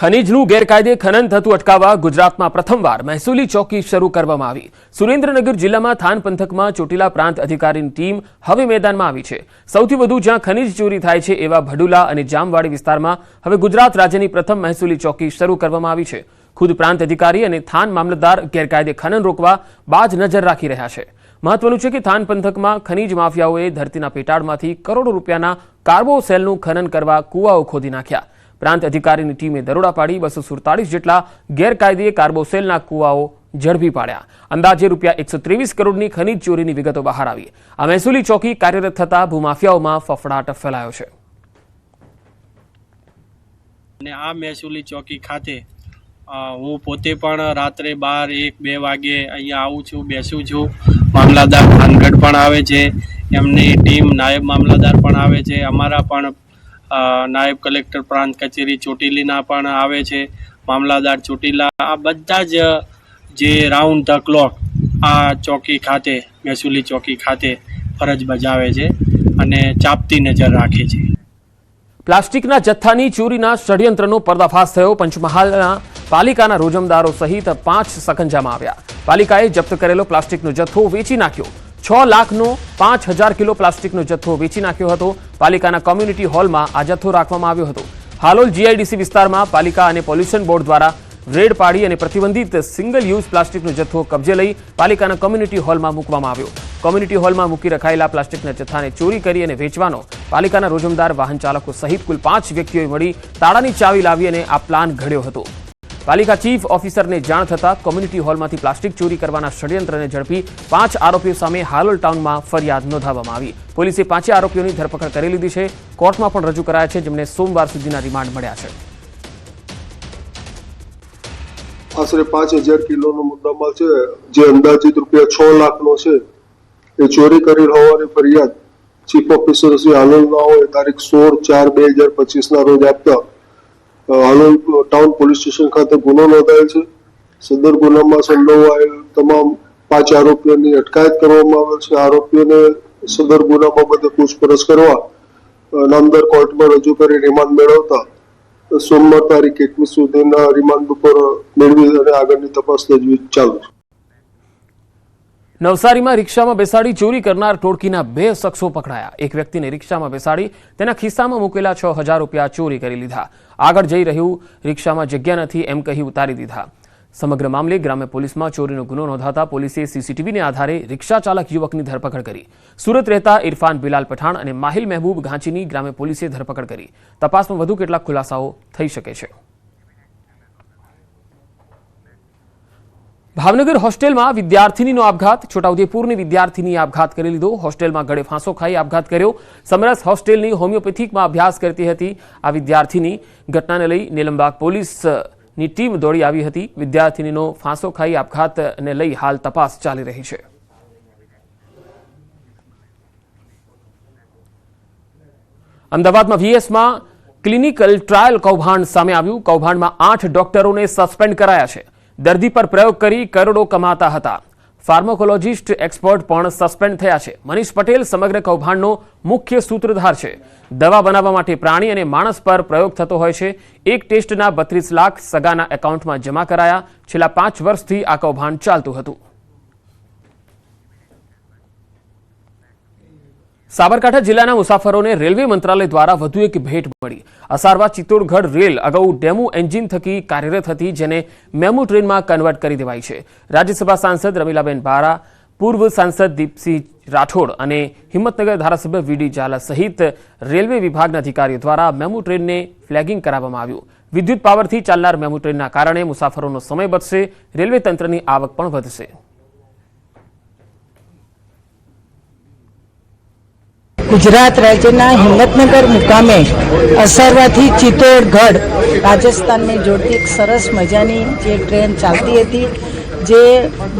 ખનીજનું ગેરકાયદે ખનન થતું અટકાવવા ગુજરાતમાં પ્રથમવાર મહેસૂલી ચોકી શરૂ કરવામાં આવી। સુરેન્દ્રનગર જિલ્લામાં થાન પંથકમાં ચોટીલા પ્રાંત અધિકારીની ટીમ હવે મેદાનમાં આવી છે। સૌથી વધુ જ્યાં ખનીજ ચોરી થાય છે એવા ભડુલા અને જામવાડી વિસ્તારમાં હવે ગુજરાત રાજ્યની પ્રથમ મહેસૂલી ચોકી શરૂ કરવામાં આવી છે। ખુદ પ્રાંત અધિકારી અને થાન મામલતદાર ગેરકાયદે ખનન રોકવા બાજ નજર રાખી રહ્યા છે। મહત્વનું છે કે થાન પંથકમાં ખનીજ માફિયાઓએ ધરતીના પેટાળમાંથી કરોડો રૂપિયાના કાર્બોસેલનું ખનન કરવા કૂવાઓ ખોદી નાખ્યા। પ્રાંત અધિકારીની ટીમે દરોડા પાડી 247 જેટલા ગેરકાયદે કાર્બોસેલના કૂવાઓ ઝડપી પાડ્યા। અંદાજે રૂપિયા 123 કરોડની ખનીજ ચોરીની વિગતો બહાર આવી। આ મહેસૂલી ચોકી કાર્યરત થતા ભૂમાફિયાઓમાં ફફડાટ ફેલાયો છે। અને આ મહેસૂલી ચોકી ખાતે હું પોતે પણ રાત્રે 12, 1, 2 વાગે અહીંયા આવું છું, બેસું છું। મામલતદાર થાનગઢ પણ આવે છે, એમની ટીમ નાયબ મામલતદાર પણ આવે છે, અમારા પણ નાયબ કલેક્ટર પ્રાંત કચેરી ચોટીલીના પણ આવે છે, મામલતદાર ચોટીલા, આ બધા જ જે રાઉન્ડ ધ ક્લોક આ ચોકી ખાતે મહેસૂલી ચોકી ખાતે ફરજ બજાવે છે અને ચાંપતી નજર રાખે છે। પ્લાસ્ટિકના જથ્થાની ચોરીના ષડયંત્રનો પર્દાફાશ થયો। પંચમહાલના પાલિકાના રોજમદારો સહિત 5 સકંજામાં આવ્યા। પાલિકાએ જપ્ત કરેલો પ્લાસ્ટિકનો જથ્થો વેચી નાખ્યો। 6 લાખનો 5000 કિલો પ્લાસ્ટિકનો જથ્થો વેચી નાખ્યો હતો। પાલિકાના કોમ્યુનિટી હોલમાં આ જથ્થો રાખવામાં આવ્યો હતો। હાલોલ જીઆઈડીસી વિસ્તારમાં પાલિકા અને પોલ્યુશન બોર્ડ દ્વારા રેડ પાડી અને પ્રતિબંધિત સિંગલ યુઝ પ્લાસ્ટિકનો જથ્થો કબજે લઈ પાલિકાના કોમ્યુનિટી હોલમાં મૂકવામાં આવ્યો। કોમ્યુનિટી હોલમાં મૂકી રખાયેલા પ્લાસ્ટિકના જથ્થાને ચોરી કરી અને વેચવાનો પાલિકાના રોજમદાર, વાહન ચાલકો સહિત કુલ 5 વ્યક્તિઓએ મળી તાળાની ચાવી લાવી અને આ પ્લાન ઘડ્યો હતો। પાલિકા ચીફ ઓફિસરને જાણ થતાં કોમ્યુનિટી હોલમાંથી પ્લાસ્ટિક ચોરી કરવાના ષડયંત્રને ઝડપી 5 આરોપીઓ સામે હાલોલ ટાઉનમાં ફરિયાદ નોંધાવવામાં આવી। પોલીસે 5 આરોપીઓની ધરપકડ કરી લીધી છે। કોર્ટમાં પણ રજૂ કરાયા છે, જેમને સોમવાર સુધીના રિમાન્ડ મળ્યા છે। આશરે 5000 કિલોનો મુદ્દામાલ છે, જે અંદાજિત રૂપિયા 6 લાખનો છે, એ ચોરી કરેલ હોવાની ફરિયાદ ચીફ ઓફિસર શ્રી હાલોલના હોય તારીખ 16/4/2025 ના રોજ આપતા હાલોલ ટાઉન પોલીસ સ્ટેશન ખાતે ગુનો નોંધાયેલ છે। સદર ગુનામાં સંડોવાયેલ તમામ 5 આરોપીઓની અટકાયત કરવામાં આવેલ છે। આરોપીઓને સદર ગુના બાબતે પૂછપરછ કરવા નામદાર કોર્ટમાં રજૂ કરી રિમાન્ડ મેળવતા સોમવાર તારીખ 21 સુધીના રિમાન્ડ ઉપર મેળવી અને આગળની તપાસ તજવીજ ચાલુ છે। નવસારીમાં રિક્ષામાં બેસાડી ચોરી કરનાર ટોળકીના 2 શખ્સો પકડાયા। એક વ્યક્તિને રિક્ષામાં બેસાડી તેના ખિસ્સામાં મૂકેલા 6000 રૂપિયા ચોરી કરી લીધા। આગળ જઈ રહ્યું રિક્ષામાં જગ્યા નથી એમ કહી ઉતારી દીધા। સમગ્ર મામલે ગ્રામ્ય પોલીસમાં ચોરીનો ગુનો નોંધાતા પોલીસે સીસીટીવીને આધારે રિક્ષા ચાલક યુવકની ધરપકડ કરી। સુરત રહેતા ઇરફાન બિલાલ પઠાણ અને માહિલ મહેબૂબ ઘાંચીની ગ્રામ્ય પોલીસે ધરપકડ કરી। તપાસમાં વધુ કેટલાક ખુલાસાઓ થઈ શકે છે। ભાવનગર હોસ્ટેલમાં વિદ્યાર્થીનીનો આપઘાત। છોટાઉદેપુરની વિદ્યાર્થીનીએ આપઘાત કરી લીધો। હોસ્ટેલમાં ગળે ફાંસો ખાઈ આપઘાત કર્યો। સમરસ હોસ્ટેલની હોમિયોપેથિકમાં અભ્યાસ કરતી હતી આ વિદ્યાર્થીની। ઘટનાને લઈ નીલમબાગ પોલીસની ટીમ દોડી આવી હતી। વિદ્યાર્થીનીનો ફાંસો ખાઈ આપઘાતને લઈ હાલ તપાસ ચાલી રહી છે। અમદાવાદમાં વીએસમાં ક્લિનિકલ ટ્રાયલ કૌભાંડ સામે આવ્યું। કૌભાંડમાં 8 ડોક્ટરોને સસ્પેન્ડ કરાયા છે। દર્દી પર પ્રયોગ કરી કરોડો કમાતા હતા। ફાર્માકોલોજીસ્ટ એક્સપર્ટ પણ સસ્પેન્ડ થયા છે। મનીષ પટેલ સમગ્ર કૌભાંડનો મુખ્ય સૂત્રધાર છે। દવા બનાવવા માટે પ્રાણી અને માણસ પર પ્રયોગ થતો હોય છે। એક ટેસ્ટના 32 લાખ સગાના એકાઉન્ટમાં જમા કરાયા। છેલ્લા 5 વર્ષથી આ કૌભાંડ ચાલતું હતું। સાબરકાંઠા જિલ્લાના મુસાફરોને રેલવે મંત્રાલય દ્વારા વધુ એક ભેટ મળી। અસારવા ચિત્તોડગઢ રેલ અગાઉ ડેમુ એન્જિન થકી કાર્યરત હતી, જેને મેમુ ટ્રેનમાં કન્વર્ટ કરી દેવાઈ છે। રાજ્યસભા સાંસદ રમીલાબેન બારા, પૂર્વ સાંસદ દીપસિંહ રાઠોડ અને હિંમતનગર ધારાસભ્ય વીડી ઝાલા સહિત રેલવે વિભાગના અધિકારીઓ દ્વારા મેમુ ટ્રેનને ફ્લેગિંગ કરાવવામાં આવ્યું। વિદ્યુત પાવરથી ચાલનાર મેમુ ટ્રેનના કારણે મુસાફરોનો સમય બચશે, રેલવે તંત્રની આવક પણ વધશે। ગુજરાત રાજ્યના હિંમતનગર મુકામે અસારવાથી ચિત્તોડગઢ રાજસ્થાનને જોડતી એક સરસ મજાની જે ટ્રેન ચાલતી હતી, જે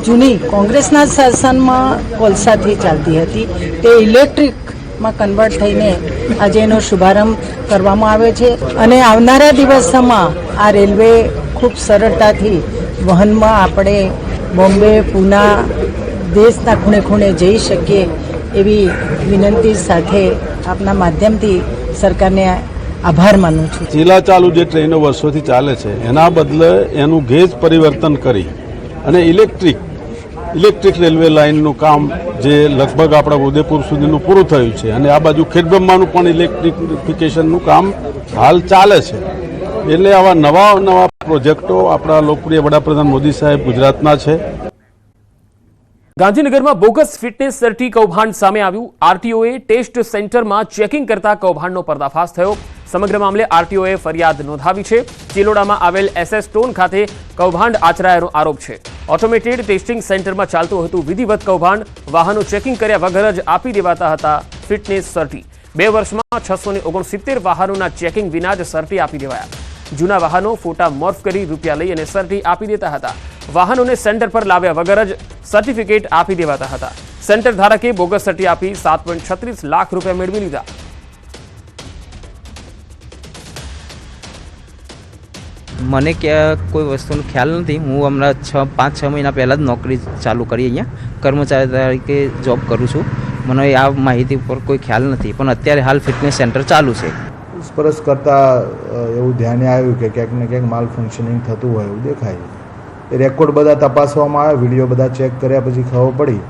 જૂની કોંગ્રેસના શાસનમાં કોલસાથી ચાલતી હતી, તે ઇલેક્ટ્રિકમાં કન્વર્ટ થઈને આજે એનો શુભારંભ કરવામાં આવ્યો છે અને આવનારા દિવસોમાં આ રેલવે ખૂબ સરળતાથી વહનમાં આપણે બોમ્બે, પૂના, દેશના ખૂણે ખૂણે જઈ શકીએ એવી વિનંતી સાથે આપના માધ્યમથી સરકારને આભાર માનું છું. ચીલા ચાલુ જે ટ્રેનો વર્ષોથી ચાલે છે એના બદલે એનું ગેજ પરિવર્તન કરી અને ઇલેક્ટ્રિક રેલવે લાઇનનું કામ જે લગભગ આપણા ઉદયપુર સુધીનું પૂરું થયું છે અને આ બાજુ ખેડબ્રહ્માનું પણ ઇલેક્ટ્રિફિકેશનનું કામ હાલ ચાલે છે. એટલે આવા નવા પ્રોજેક્ટો આપણા લોકપ્રિય વડાપ્રધાન મોદી સાહેબ ગુજરાતના છે. ગાંધીનગરમાં બોગસ ફિટનેસ સર્ટી કૌભાંડ સામે આવ્યું. આરટીઓએ ટેસ્ટ સેન્ટરમાં ચેકિંગ કરતા કૌભાંડનો પર્દાફાશ થયો. સમગ્ર મામલે આરટીઓએ ફરિયાદ નોંધાવી છે. ચિલોડામાં આવેલ એસએસ સ્ટોન ખાતે કૌભાંડ આચરાયાનો આરોપ છે. ઓટોમેટેડ ટેસ્ટિંગ સેન્ટરમાં ચાલતું હતું વિધિવત કૌભાંડ. વાહનો ચેકિંગ કર્યા વગર જ આપી દેવાતા હતા ફિટનેસ સર્ટી. 2 વર્ષમાં 669 વાહનોના ચેકિંગ વિના જ સર્ટી આપી દેવાયા. જૂના વાહનો ફોટા મોર્ફ કરી રૂપિયા લઈ અને સર્ટી આપી દેતા હતા. વાહનોને સેન્ટર પર લાવ્યા વગર જ સર્ટિફિકેટ આપી દેવાતા હતા. સેન્ટર ધારકે બોગસ સર્ટી આપી 7.36 લાખ રૂપિયા મેળવી લીધા. મને કોઈ વસ્તુનો ખ્યાલ નથી. હું હમણાં 5-6 મહિના પહેલાં જ નોકરી ચાલુ કરી, અહીંયા કર્મચારી તરીકે જોબ કરું છું. મને આ માહિતી ઉપર કોઈ ખ્યાલ નથી, પણ અત્યારે હાલ ફિટનેસ સેન્ટર ચાલુ છે. પૂછપરછ કરતાં એવું ધ્યાને આવ્યું કે ક્યાંક ને ક્યાંક માલ ફંક્શનિંગ થતું હોય એવું દેખાય. એ રેકોર્ડ બધા તપાસવામાં આવ્યા, વિડીયો બધા ચેક કર્યા પછી ખબર પડી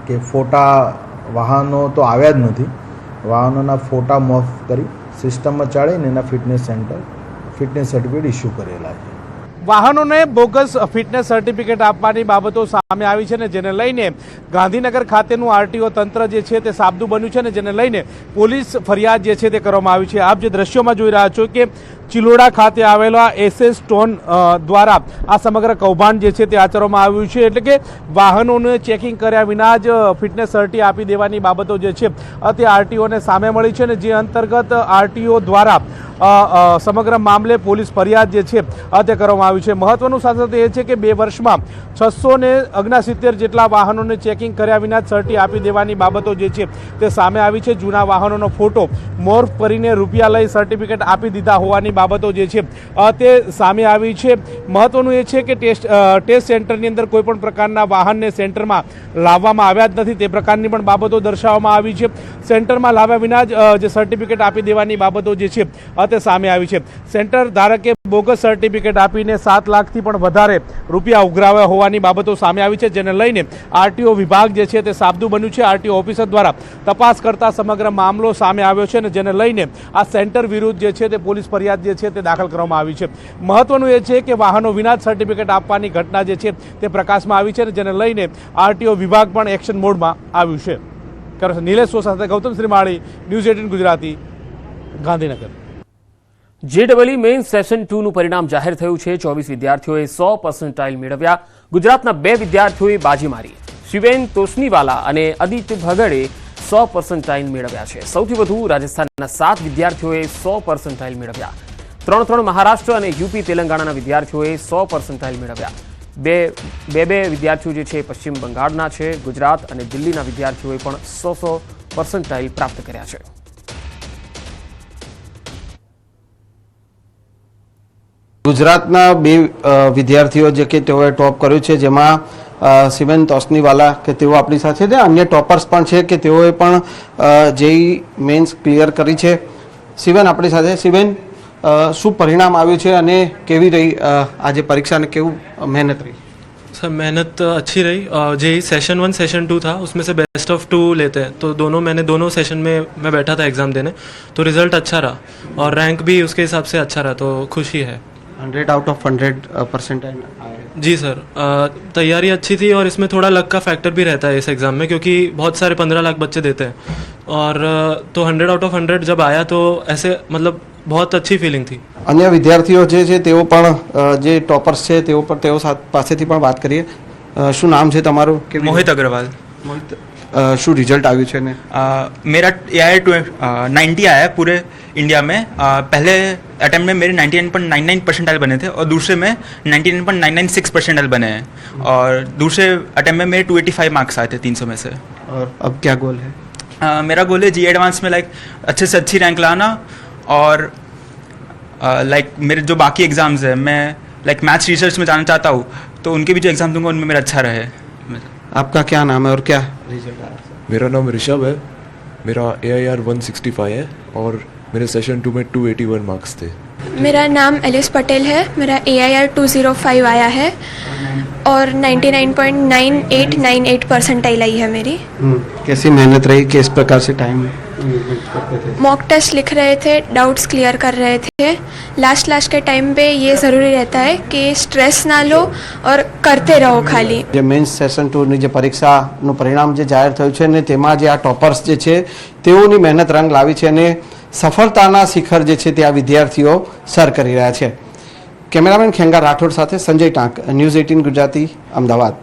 કે ફોટા વાહનો તો આવ્યા જ નથી. વાહનોના ફોટા મોફ કરી સિસ્ટમમાં ચાળીને એના ફિટનેસ સર્ટિફિકેટ ઇસ્યુ કરેલા છે. વાહનોને બોગસ ફિટનેસ સર્ટિફિકેટ આપવાની બાબતો સામે આવી છે ને જેને લઈને ગાંધીનગર ખાતેનું આરટીઓ તંત્ર જે છે તે સાબદું બન્યું છે ને જેને લઈને પોલીસ ફરિયાદ જે છે તે કરવામાં આવી છે. આપ જે દ્રશ્યોમાં જોઈ રહ્યા છો કે ચિલોડા ખાતે આવેલા એસએસ સ્ટોન દ્વારા આ સમગ્ર કૌભાંડ જે છે તે આચરવામાં આવ્યું છે. એટલે કે વાહનોને ચેકિંગ કર્યા વિના જ ફિટનેસ સર્ટી આપી દેવાની બાબતો જે છે તે આરટીઓને સામે મળી છે ને જે અંતર્ગત આરટીઓ દ્વારા સમગ્ર મામલે પોલીસ ફરિયાદ જે છે તે કરવામાં આવી છે. મહત્વનું સાથે એ છે કે 2 વર્ષમાં 669 જેટલા વાહનોને ચેકિંગ કર્યા વિના સર્ટી આપી દેવાની બાબતો જે છે તે સામે આવી છે. જૂના વાહનોનો ફોટો મોર્ફ કરીને રૂપિયા લઈ સર્ટિફિકેટ આપી દીધા હોવાની બાબતો જે છે તે સામે આવી છે. મહત્વનું એ છે કે ટેસ્ટ સેન્ટરની અંદર કોઈ પણ પ્રકારના વાહનને સેન્ટરમાં લાવવામાં આવ્યા જ નથી તે પ્રકારની પણ બાબતો દર્શાવવામાં આવી છે. સેન્ટરમાં લાવ્યા વિના જ જે સર્ટિફિકેટ આપી દેવાની બાબતો જે છે તે સામે આવી છે. સેન્ટર ધારકે બોગસ સર્ટિફિકેટ આપીને 7 લાખથી પણ વધારે રૂપિયા ઉઘરાવ્યા હોવાની બાબતો સામે આવી છે, જેને લઈને આરટીઓ વિભાગ જે છે તે સાબદું બન્યું છે. આરટીઓ ઓફિસર દ્વારા તપાસ કરતા સમગ્ર મામલો સામે આવ્યો છે અને જેને લઈને આ સેન્ટર વિરુદ્ધ જે છે તે પોલીસ ફરિયાદ જે છે તે દાખલ કરવામાં આવી છે. મહત્વનું એ છે કે વાહનો વિના જ સર્ટિફિકેટ આપવાની ઘટના જે છે તે પ્રકાશમાં આવી છે અને જેને લઈને આરટીઓ વિભાગ પણ એક્શન મોડમાં આવ્યું છે. નિલેશ સો સાથે Gautam Shrimali, news 18 Gujarati, Gandhinagar. J double E main session 2 નું પરિણામ જાહેર થયું છે. 24 વિદ્યાર્થીઓએ 100% મેળવ્યા. ગુજરાતના 2 વિદ્યાર્થીઓએ બાજી મારી. શિવેન તોસનીવાલા અને અદિત્ય ભગડે 100% મેળવ્યા છે. સૌથી વધુ રાજસ્થાનના 7 વિદ્યાર્થીઓએ 100% મેળવ્યા. 3 મહારાષ્ટ્ર અને યુપી તેલંગાણાના વિદ્યાર્થીઓએ 100% મેળવ્યા. બે વિદ્યાર્થીઓ જે છે પશ્ચિમ બંગાળના છે. ગુજરાત અને દિલ્હીના વિદ્યાર્થીઓએ પણ 100% પ્રાપ્ત કર્યા છે. ગુજરાતના 2 વિદ્યાર્થીઓ જે કે તેઓએ ટોપ કર્યું છે, જેમાં શિવેન તોસનીવાલા કે તેઓ આપણી સાથે છે. અન્ય ટોપર્સ પણ છે કે તેઓએ પણ જેઈ મેન્સ ક્લિયર કરી છે. શિવેન આપણી સાથે. શિવેન, શું પરિણામ આવ્યું છે અને કેવી રહી આજે પરીક્ષા અને કેવું મહેનત રહી? सर मेहनत अच्छी रही. जेई सेशन 1 सेशन 2 था, उसमें से बेस्ट ऑफ 2 लेते हैं, तो दोनों सेशन में मैं बैठा था एग्ज़ाम देने, तो रिज़ल्ट अच्छा रहा और रैंक भी उसके हिसाब से अच्छा रहा, तो खुशी है. 100 आउट ऑफ 100% जी सर, तैयारी अच्छी थी और इसमें थोड़ा लक का फैक्टर भी रहता है इस एग्ज़ाम में, क्योंकि बहुत सारे 15 लाख बच्चे देते हैं और तो 100 आउट ऑफ 100 जब आया तो ऐसे मतलब बहुत अच्छी फीलिंग थी. અન્ય વિદ્યાર્થીઓ જે છે તેઓ પણ જે ટોપર્સ છે તેઓ પાસેથી પણ વાત કરીએ. શું નામ છે તમારું? मोहित अग्रवाल. મોહિત, શું રિઝલ્ટ આવ્યું છે ને? मेरा AIR 90 आया है पूरे इंडिया में. पहले अटेम्प्ट में मेरे 99.99 परसेंटाइल बने थे और दूसरे में 99.996 परसेंटाइल बने हैं और दूसरे अटेम्प्ट में मेरे 285 मार्क्स आए थे 300 में से. और अब क्या गोल है? मेरा गोल है जी एडवांस में अच्छे से अच्छी रैंक लाना और मेरे जो बाकी एग्ज़ाम्स है मैं मैथ्स रिसर्च में जाना चाहता हूँ, तो उनके भी जो एग्ज़ाम दूंगा उनमें मेरा अच्छा रहे. आपका क्या नाम है और क्या रिजल्ट आया? मेरा नाम ऋषभ है. मेरा AIR 165 है और मेरे सेशन 2 में 281 मार्क्स थे। मेरा नाम एलिस पटेल है, मेरा AIR 205 आया है और 99.9898 परसेंटाइल आई है मेरी। कैसी मेहनत रही, किस प्रकार से टाइम मॉक टेस्ट लिख रहे थे, डाउट्स क्लियर कर रहे थे। लास्ट के टाइम पे ये ज़रूरी रहता है कि स्ट्रेस ना लो और करते रहो खाली। જે મેન્સ સેશન 2ની જે પરીક્ષાનું પરિણામ જે જાહેર થયું છે ને તેમાં જે આ ટોપર્સ જે છે તેઓની મહેનત રંગ લાવી છે અને સફળતાના શિખર જે છે તે આ વિદ્યાર્થીઓ સર કરી રહ્યા છે. કેમેરામેન ખેંગા રાઠોડ સાથે સંજય ટાંક, ન્યૂઝ 18 ગુજરાતી, અમદાવાદ.